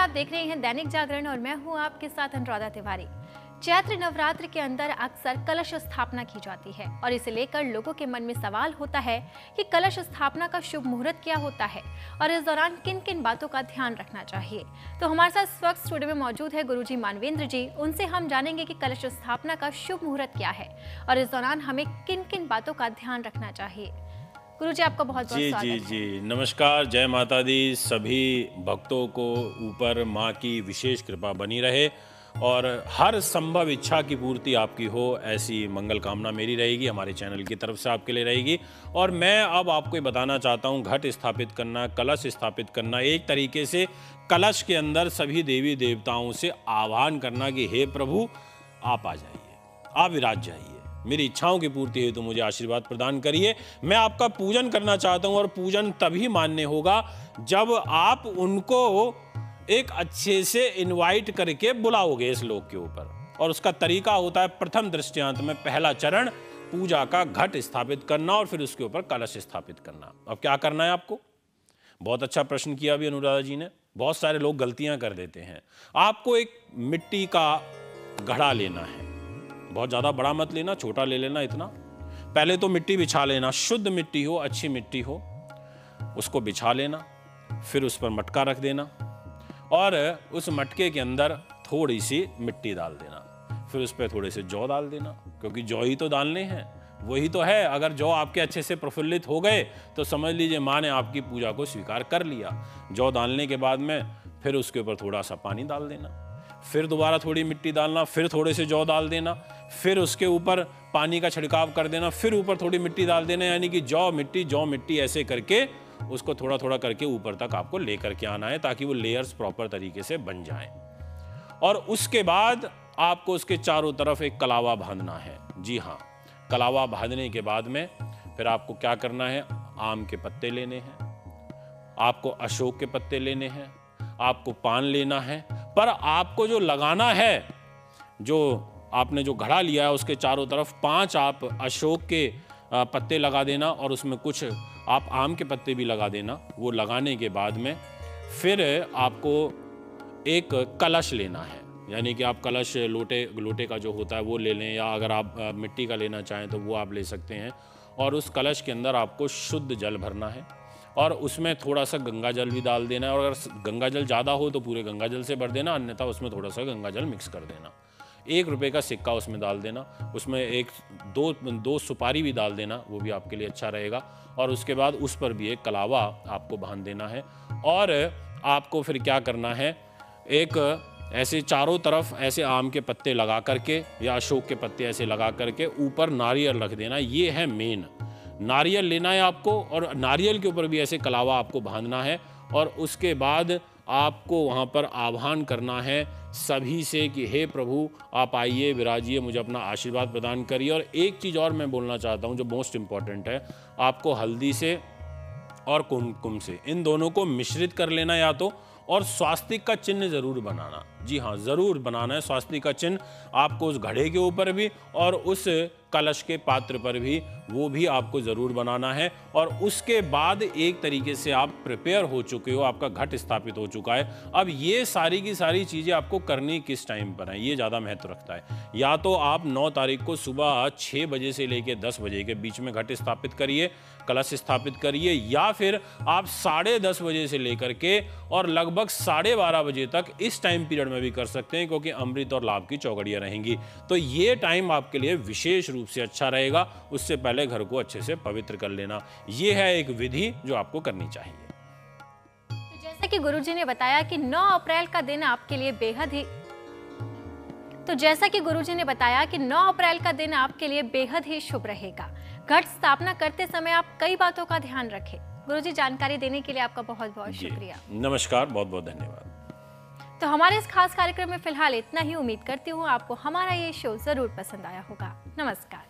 आप देख रहे हैं दैनिक जागरण और मैं हूं आपके साथ अनुराधा तिवारी। चैत्र नवरात्र के अंदर अक्सर कलश स्थापना की जाती है और इसे लेकर लोगों के मन में सवाल होता है कि कलश स्थापना का शुभ मुहूर्त क्या होता है और इस दौरान किन किन बातों का ध्यान रखना चाहिए। तो हमारे साथ इस वक्त स्टूडियो में मौजूद है गुरुजी मानवेंद्र जी। उनसे हम जानेंगे कि कलश स्थापना का शुभ मुहूर्त क्या है और इस दौरान हमें किन किन बातों का ध्यान रखना चाहिए। गुरुजी आपका बहुत बहुत स्वागत है। जी नमस्कार। जय माता दी। सभी भक्तों को ऊपर माँ की विशेष कृपा बनी रहे और हर संभव इच्छा की पूर्ति आपकी हो, ऐसी मंगल कामना मेरी रहेगी, हमारे चैनल की तरफ से आपके लिए रहेगी। और मैं अब आपको ये बताना चाहता हूँ, घट स्थापित करना, कलश स्थापित करना, एक तरीके से कलश के अंदर सभी देवी देवताओं से आह्वान करना कि हे प्रभु आप आ जाइए, आप विराज जाइए, मेरी इच्छाओं की पूर्ति है तो मुझे आशीर्वाद प्रदान करिए। मैं आपका पूजन करना चाहता हूं और पूजन तभी मान्य होगा जब आप उनको एक अच्छे से इनवाइट करके बुलाओगे इस लोक के ऊपर। और उसका तरीका होता है, प्रथम दृष्टांत में पहला चरण पूजा का घट स्थापित करना और फिर उसके ऊपर कलश स्थापित करना। अब क्या करना है आपको? बहुत अच्छा प्रश्न किया अभी अनुराधा जी ने। बहुत सारे लोग गलतियां कर देते हैं। आपको एक मिट्टी का घड़ा लेना है, बहुत ज़्यादा बड़ा मत लेना, छोटा ले लेना इतना। पहले तो मिट्टी बिछा लेना, शुद्ध मिट्टी हो, अच्छी मिट्टी हो, उसको बिछा लेना। फिर उस पर मटका रख देना और उस मटके के अंदर थोड़ी सी मिट्टी डाल देना। फिर उस पर थोड़े से जौ डाल देना, क्योंकि जौ ही तो डालने हैं, वही तो है। अगर जौ आपके अच्छे से प्रफुल्लित हो गए तो समझ लीजिए माँ ने आपकी पूजा को स्वीकार कर लिया। जौ डालने के बाद में फिर उसके ऊपर थोड़ा सा पानी डाल देना, फिर दोबारा थोड़ी मिट्टी डालना, फिर थोड़े से जौ डाल देना, फिर उसके ऊपर पानी का छिड़काव कर देना, फिर ऊपर थोड़ी मिट्टी डाल देना। यानी कि जौ मिट्टी ऐसे करके उसको थोड़ा थोड़ा करके ऊपर तक आपको लेकर के आना है, ताकि वो लेयर्स प्रॉपर तरीके से बन जाएं। और उसके बाद आपको उसके चारों तरफ एक कलावा बांधना है। जी हाँ, कलावा बांधने के बाद में फिर आपको क्या करना है, आम के पत्ते लेने हैं, आपको अशोक के पत्ते लेने हैं, आपको पान लेना है। पर आपको जो लगाना है, जो आपने जो घड़ा लिया है उसके चारों तरफ 5 आप अशोक के पत्ते लगा देना और उसमें कुछ आप आम के पत्ते भी लगा देना। वो लगाने के बाद में फिर आपको एक कलश लेना है, यानी कि आप कलश लोटे का जो होता है वो ले लें, या अगर आप मिट्टी का लेना चाहें तो वो आप ले सकते हैं। और उस कलश के अंदर आपको शुद्ध जल भरना है और उसमें थोड़ा सा गंगा जल भी डाल देना है। और अगर गंगा जल ज़्यादा हो तो पूरे गंगा जल से भर देना, अन्यथा उसमें थोड़ा सा गंगा जल मिक्स कर देना। 1 रुपये का सिक्का उसमें डाल देना, उसमें दो सुपारी भी डाल देना, वो भी आपके लिए अच्छा रहेगा। और उसके बाद उस पर भी एक कलावा आपको बांध देना है। और आपको फिर क्या करना है, एक ऐसे चारों तरफ ऐसे आम के पत्ते लगा करके या अशोक के पत्ते ऐसे लगा करके ऊपर नारियल रख देना। ये है मेन, नारियल लेना है आपको और नारियल के ऊपर भी ऐसे कलावा आपको बांधना है। और उसके बाद आपको वहाँ पर आह्वान करना है सभी से कि हे प्रभु आप आइए, विराजिए, मुझे अपना आशीर्वाद प्रदान करिए। और एक चीज़ और मैं बोलना चाहता हूँ जो मोस्ट इम्पॉर्टेंट है, आपको हल्दी से और कुमकुम से इन दोनों को मिश्रित कर लेना या तो, और स्वास्तिक का चिन्ह जरूर बनाना। जी हाँ, जरूर बनाना है स्वास्तिक का चिन्ह आपको उस घड़े के ऊपर भी और उस कलश के पात्र पर भी, वो भी आपको जरूर बनाना है। और उसके बाद एक तरीके से आप प्रिपेयर हो चुके हो, आपका घट स्थापित हो चुका है। अब ये सारी की सारी चीज़ें आपको करनी किस टाइम पर है, ये ज़्यादा महत्व रखता है। या तो आप 9 तारीख को सुबह 6 बजे से लेकर 10 बजे के बीच में घट स्थापित करिए, कलश स्थापित करिए, या फिर आप 10:30 बजे से लेकर के और लगभग 12:30 बजे तक इस टाइम पीरियड में भी कर सकते हैं, क्योंकि अमृत और लाभ की चौकड़ियाँ रहेंगी। तो ये टाइम आपके लिए विशेष रूप से अच्छा रहेगा। उससे पहले घर को अच्छे से पवित्र कर लेना, ये है एक विधि जो आपको करनी चाहिए। तो जैसा कि गुरुजी ने बताया कि 9 अप्रैल का दिन आपके लिए बेहद ही शुभ रहेगा। घट स्थापना करते समय आप कई बातों का ध्यान रखें। गुरुजी, जानकारी देने के लिए आपका बहुत बहुत शुक्रिया। नमस्कार, बहुत बहुत धन्यवाद। तो हमारे इस खास कार्यक्रम में फिलहाल इतना ही। उम्मीद करती हूँ आपको हमारा ये शो जरूर पसंद आया होगा। नमस्कार।